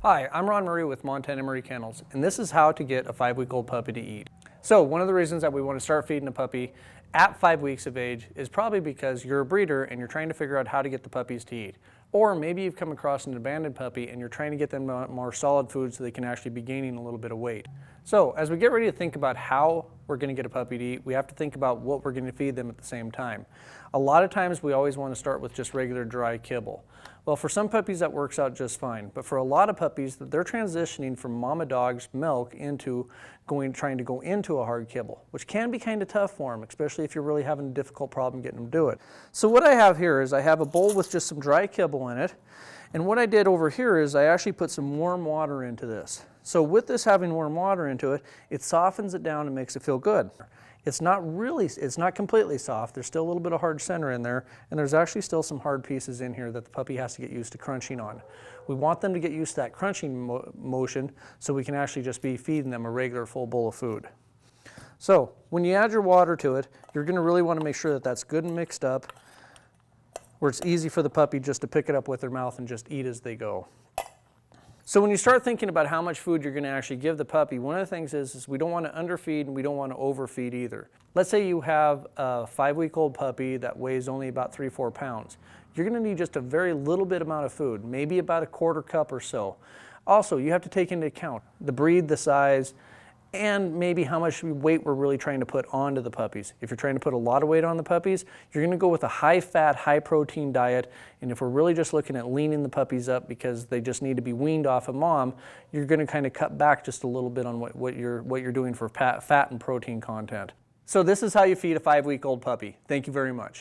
Hi, I'm Ron Murray with Montana Murray Kennels, and this is how to get a 5-week-old puppy to eat. So one of the reasons that we want to start feeding a puppy at 5 weeks of age is probably because you're a breeder and you're trying to figure out how to get the puppies to eat. Or maybe you've come across an abandoned puppy and you're trying to get them more solid food so they can actually be gaining a little bit of weight. So as we get ready to think about how we're going to get a puppy to eat, we have to think about what we're going to feed them at the same time. A lot of times we always want to start with just regular dry kibble. Well, for some puppies that works out just fine, but for a lot of puppies, they're transitioning from mama dog's milk into trying to go into a hard kibble, which can be kind of tough for them, especially if you're really having a difficult problem getting them to do it. So what I have here is I have a bowl with just some dry kibble in it, and what I did over here is I actually put some warm water into this. So with this having warm water into it, it softens it down and makes it feel good. It's not completely soft. There's still a little bit of hard center in there, and there's actually still some hard pieces in here that the puppy has to get used to crunching on. We want them to get used to that crunching motion so we can actually just be feeding them a regular full bowl of food. So when you add your water to it, you're going to really want to make sure that that's good and mixed up, where it's easy for the puppy just to pick it up with their mouth and just eat as they go. So when you start thinking about how much food you're going to actually give the puppy, one of the things is we don't want to underfeed and we don't want to overfeed either. Let's say you have a 5-week-old puppy that weighs only about 3-4 pounds. You're going to need just a very little bit amount of food, maybe about a quarter cup or so. Also, you have to take into account the breed, the size, and maybe how much weight we're really trying to put onto the puppies. If you're trying to put a lot of weight on the puppies, you're going to go with a high-fat, high-protein diet. And if we're really just looking at leaning the puppies up because they just need to be weaned off of mom, you're going to kind of cut back just a little bit on what you're doing for fat and protein content. So this is how you feed a 5-week-old puppy. Thank you very much.